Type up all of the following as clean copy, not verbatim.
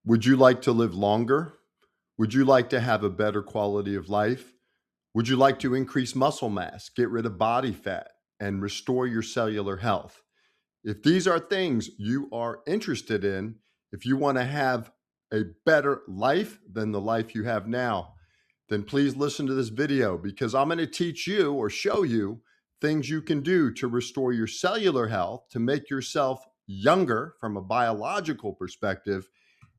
Would you like to live longer? Would you like to have a better quality of life? Would you like to increase muscle mass, get rid of body fat, and restore your cellular health? If these are things you are interested in, if you want to have a better life than the life you have now, then please listen to this video because I'm going to teach you or show you things you can do to restore your cellular health, to make yourself younger from a biological perspective,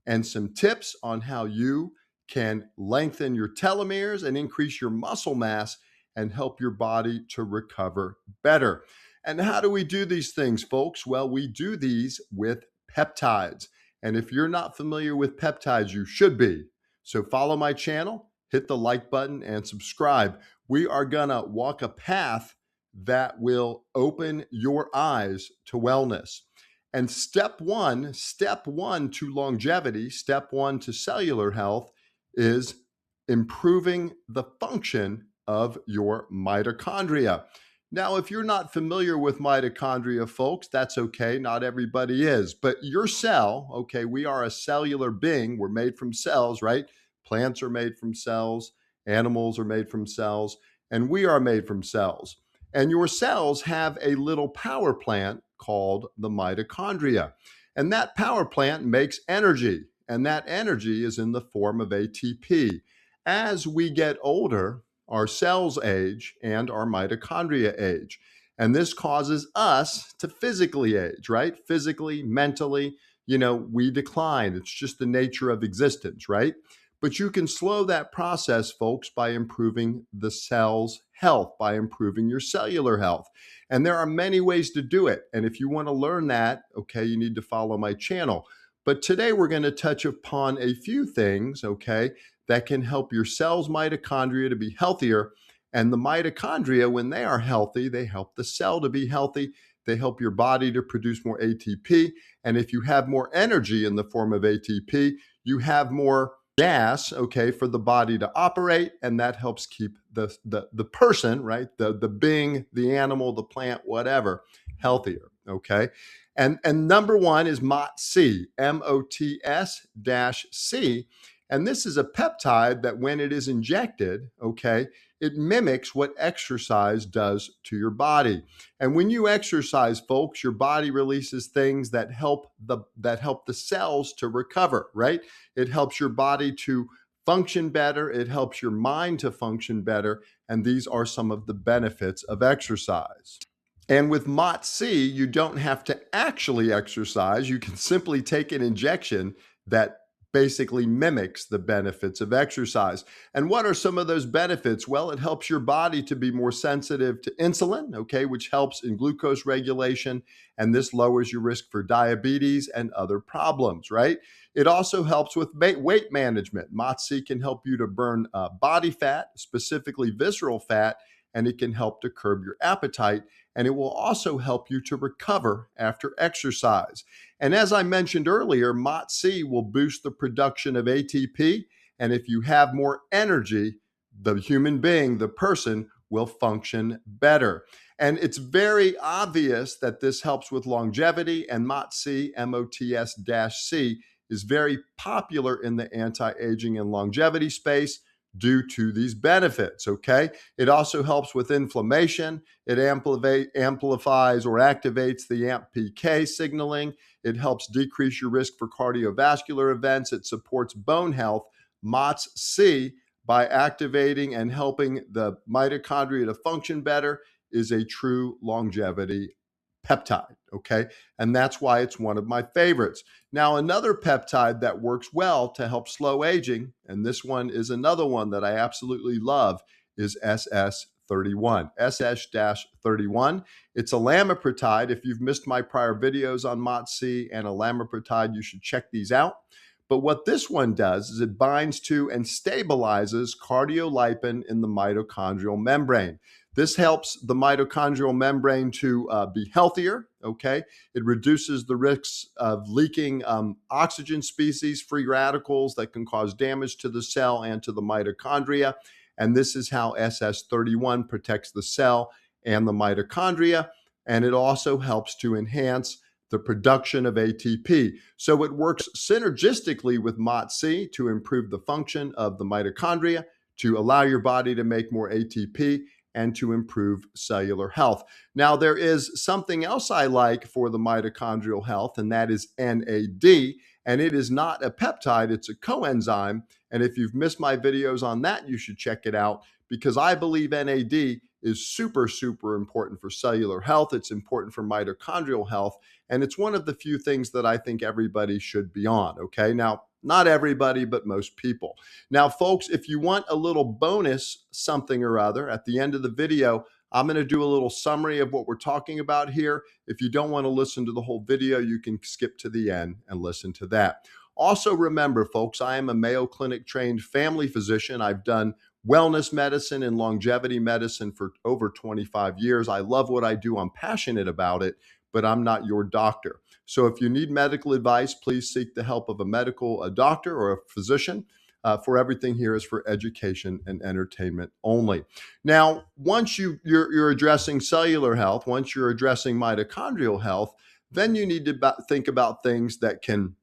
and some tips on how you can lengthen your telomeres and increase your muscle mass and help your body to recover better. And how do we do these things, folks? Well, we do these with peptides. And if you're not familiar with peptides, you should be. So follow my channel, hit the like button, and subscribe. We are going to walk a path that will open your eyes to wellness. And step one to longevity, step one to cellular health is improving the function of your mitochondria. Now, if you're not familiar with mitochondria, folks, that's okay. Not everybody is. But your cell, okay, we are a cellular being. We're made from cells, right? Plants are made from cells, animals are made from cells, and we are made from cells. And your cells have a little power plant called the mitochondria. And that power plant makes energy, and that energy is in the form of ATP. As we get older, our cells age and our mitochondria age. And this causes us to physically age, right? Physically, mentally, we decline. It's just the nature of existence, right? But you can slow that process, folks, by improving the cell's health, by improving your cellular health. And there are many ways to do it. And if you want to learn that, okay, you need to follow my channel. But today we're going to touch upon a few things, okay, that can help your cell's mitochondria to be healthier. And the mitochondria, when they are healthy, they help the cell to be healthy. They help your body to produce more ATP. And if you have more energy in the form of ATP, you have more gas, okay, for the body to operate, and that helps keep the person, right, the being, the animal, the plant, whatever, healthier, okay? And number one is MOTS-c, MOTS-c, and this is a peptide that when it is injected, okay, it mimics what exercise does to your body. And when you exercise, folks, your body releases things that help the cells to recover, right? It helps your body to function better. It helps your mind to function better. And these are some of the benefits of exercise. And with MOTS-c, you don't have to actually exercise. You can simply take an injection that basically mimics the benefits of exercise. And what are some of those benefits? Well, it helps your body to be more sensitive to insulin, okay, which helps in glucose regulation, and this lowers your risk for diabetes and other problems, right? It also helps with weight management. MOTS-c can help you to burn body fat, specifically visceral fat, and it can help to curb your appetite. And it will also help you to recover after exercise. And as I mentioned earlier, MOTS-c will boost the production of ATP. And if you have more energy, the human being, the person, will function better. And it's very obvious that this helps with longevity, and MOTS-c, MOTS-c, is very popular in the anti-aging and longevity space due to these benefits, okay? It also helps with inflammation. It amplifies or activates the AMPK signaling. It helps decrease your risk for cardiovascular events. It supports bone health. MOTS-c, by activating and helping the mitochondria to function better, is a true longevity peptide, okay? And that's why it's one of my favorites. Now, another peptide that works well to help slow aging, and this one is another one that I absolutely love, is SS31. SS-31. It's a lamipretide. If you've missed my prior videos on MOTS-c and a lamipretide, you should check these out. But what this one does is it binds to and stabilizes cardiolipin in the mitochondrial membrane. This helps the mitochondrial membrane to be healthier, okay? It reduces the risks of leaking oxygen species, free radicals that can cause damage to the cell and to the mitochondria. And this is how SS31 protects the cell and the mitochondria. And it also helps to enhance the production of ATP. So it works synergistically with MOTS-c to improve the function of the mitochondria, to allow your body to make more ATP, and to improve cellular health. Now, there is something else I like for the mitochondrial health, and that is NAD. And it is not a peptide, it's a coenzyme. And if you've missed my videos on that, you should check it out, because I believe NAD is super, super important for cellular health. It's important for mitochondrial health. And it's one of the few things that I think everybody should be on. Okay. Now, not everybody, but most people. Now, folks, if you want a little bonus something or other at the end of the video, I'm going to do a little summary of what we're talking about here. If you don't want to listen to the whole video, you can skip to the end and listen to that. Also, remember, folks, I am a Mayo Clinic-trained family physician. I've done wellness medicine and longevity medicine for over 25 years. I love what I do. I'm passionate about it, but I'm not your doctor. So if you need medical advice, please seek the help of a doctor or a physician. For everything here is for education and entertainment only. Now, once you're addressing cellular health, once you're addressing mitochondrial health, then you need to think about things that can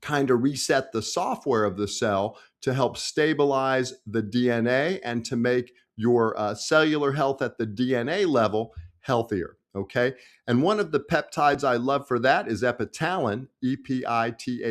kind of reset the software of the cell to help stabilize the DNA and to make your cellular health at the DNA level healthier. Okay. And one of the peptides I love for that is Epitalon, Epithalon.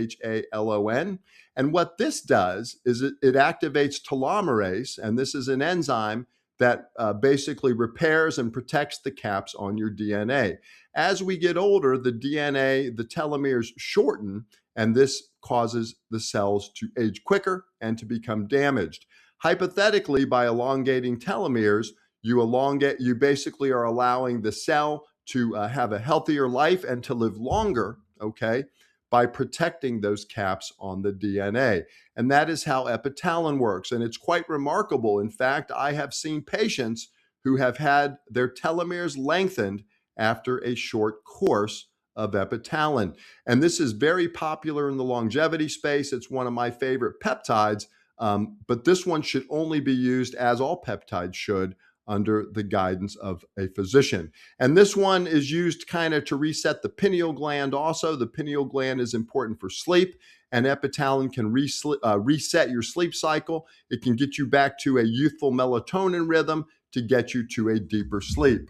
And what this does is it activates telomerase. And this is an enzyme that basically repairs and protects the caps on your DNA. As we get older, the DNA, the telomeres shorten, and this causes the cells to age quicker and to become damaged. Hypothetically, by elongating telomeres, you basically are allowing the cell to have a healthier life and to live longer, okay, by protecting those caps on the DNA. And that is how Epitalon works. And it's quite remarkable. In fact, I have seen patients who have had their telomeres lengthened after a short course of Epitalon. And this is very popular in the longevity space. It's one of my favorite peptides, but this one should only be used, as all peptides should, under the guidance of a physician. And this one is used kind of to reset the pineal gland also. The pineal gland is important for sleep, and Epitalon can reset your sleep cycle. It can get you back to a youthful melatonin rhythm to get you to a deeper sleep.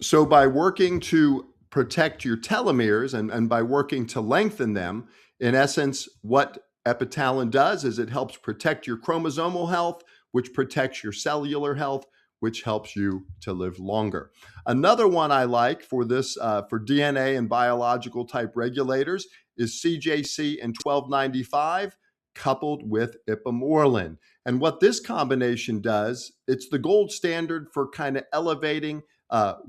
So by working to protect your telomeres and by working to lengthen them, in essence, what Epitalon does is it helps protect your chromosomal health, which protects your cellular health, which helps you to live longer. Another one I like for this, for DNA and biological type regulators, is CJC and 1295 coupled with Ipamorelin. And what this combination does, it's the gold standard for kind of elevating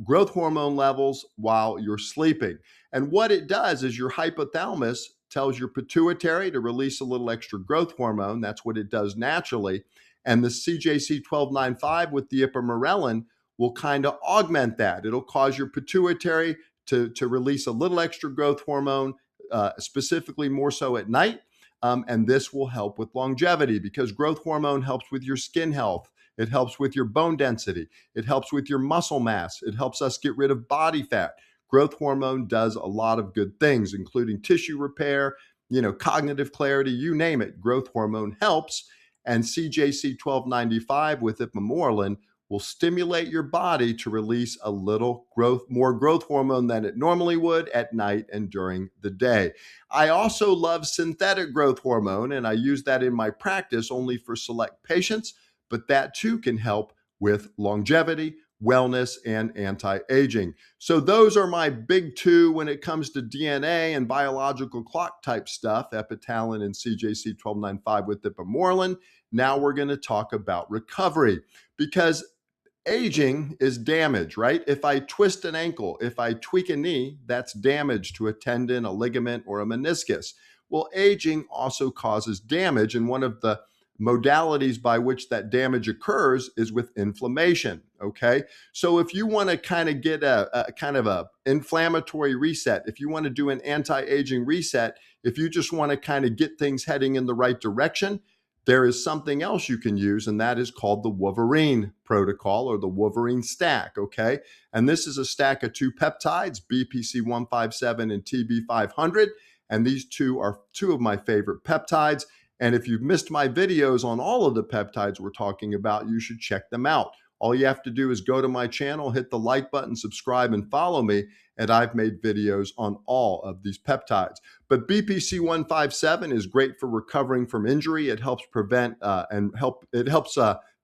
growth hormone levels while you're sleeping. And what it does is your hypothalamus tells your pituitary to release a little extra growth hormone. That's what it does naturally. And the CJC 1295 with the Ipamorelin will kind of augment that. It'll cause your pituitary to release a little extra growth hormone, specifically more so at night. And this will help with longevity, because growth hormone helps with your skin health. It helps with your bone density. It helps with your muscle mass. It helps us get rid of body fat. Growth hormone does a lot of good things, including tissue repair, cognitive clarity, you name it. Growth hormone helps. And CJC 1295 with Ipamorelin will stimulate your body to release a little more growth hormone than it normally would at night and during the day. I also love synthetic growth hormone, and I use that in my practice only for select patients, but that too can help with longevity, wellness, and anti-aging. So those are my big two when it comes to DNA and biological clock type stuff, Epitalon and CJC 1295 with Ipamorelin. Now we're going to talk about recovery, because aging is damage, right? If I twist an ankle, if I tweak a knee, that's damage to a tendon, a ligament, or a meniscus. Well, aging also causes damage, and one of the modalities by which that damage occurs is with inflammation, okay? So if you want to kind of get a kind of a inflammatory reset, if you want to do an anti-aging reset, if you just want to kind of get things heading in the right direction, there is something else you can use, and that is called the Wolverine protocol or the Wolverine Stack, okay? And this is a stack of 2 peptides, BPC-157 and TB-500, and these two are 2 of my favorite peptides. And if you've missed my videos on all of the peptides we're talking about, you should check them out. All you have to do is go to my channel, hit the like button, subscribe, and follow me, and I've made videos on all of these peptides. But BPC-157 is great for recovering from injury. It helps prevent it helps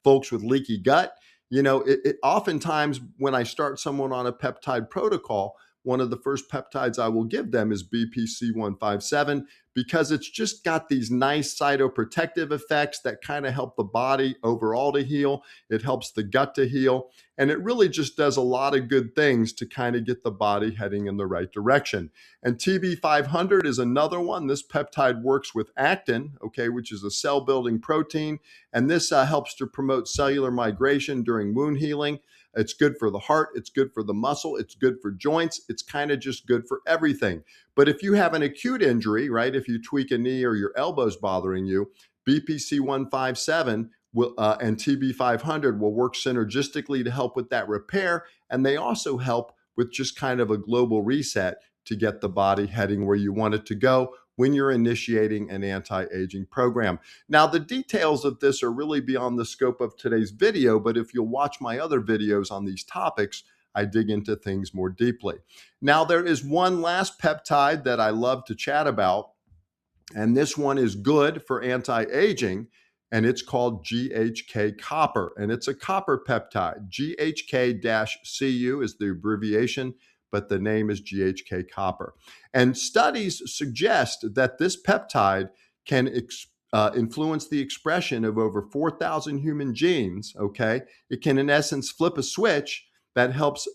folks with leaky gut. You know, oftentimes when I start someone on a peptide protocol, one of the first peptides I will give them is BPC-157 because it's just got these nice cytoprotective effects that kind of help the body overall to heal. It helps the gut to heal. And it really just does a lot of good things to kind of get the body heading in the right direction. And TB500 is another one. This peptide works with actin, okay, which is a cell building protein. And this helps to promote cellular migration during wound healing. It's good for the heart. It's good for the muscle. It's good for joints. It's kind of just good for everything. But if you have an acute injury, right, if you tweak a knee or your elbow's bothering you, BPC-157 and TB500 will work synergistically to help with that repair. And they also help with just kind of a global reset to get the body heading where you want it to go when you're initiating an anti-aging program. Now, the details of this are really beyond the scope of today's video, but if you'll watch my other videos on these topics, I dig into things more deeply. Now, there is one last peptide that I love to chat about, and this one is good for anti-aging, and it's called GHK-Copper, and it's a copper peptide. GHK-Cu is the abbreviation, but the name is GHK-Copper. And studies suggest that this peptide can influence the expression of over 4,000 human genes, okay? It can, in essence, flip a switch that helps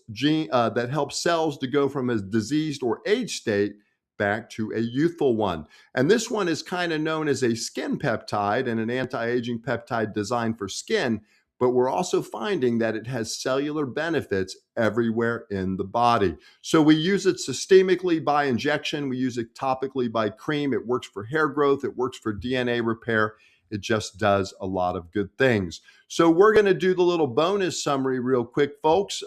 cells to go from a diseased or aged state back to a youthful one. And this one is kind of known as a skin peptide and an anti-aging peptide designed for skin, but we're also finding that it has cellular benefits everywhere in the body. So we use it systemically by injection. We use it topically by cream. It works for hair growth. It works for DNA repair. It just does a lot of good things. So we're going to do the little bonus summary real quick, folks,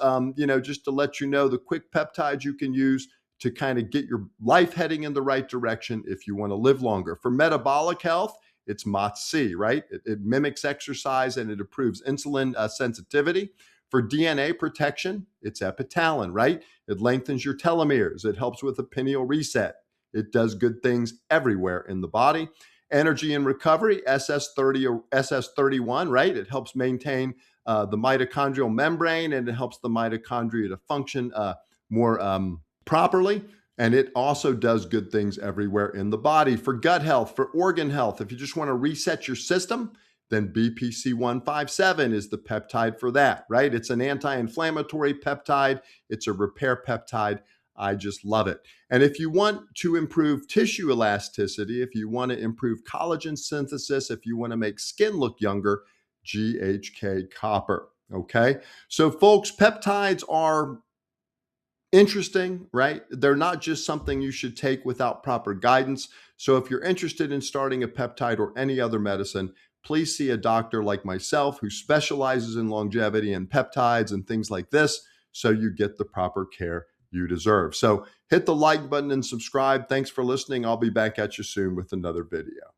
just to let you know the quick peptides you can use to kind of get your life heading in the right direction if you want to live longer. For metabolic health, it's MOTS-c, right? It mimics exercise and it improves insulin sensitivity. For DNA protection, it's Epitalon, right? It lengthens your telomeres. It helps with a pineal reset. It does good things everywhere in the body. Energy and recovery, SS30 or SS31, right? It helps maintain the mitochondrial membrane and it helps the mitochondria to function more properly. And it also does good things everywhere in the body. For gut health, for organ health, if you just want to reset your system, then BPC-157 is the peptide for that, right? It's an anti-inflammatory peptide. It's a repair peptide. I just love it. And if you want to improve tissue elasticity, if you want to improve collagen synthesis, if you want to make skin look younger, GHK-Copper, okay? So folks, peptides are interesting, right? They're not just something you should take without proper guidance. So if you're interested in starting a peptide or any other medicine, please see a doctor like myself who specializes in longevity and peptides and things like this so you get the proper care you deserve. So hit the like button and subscribe. Thanks for listening. I'll be back at you soon with another video.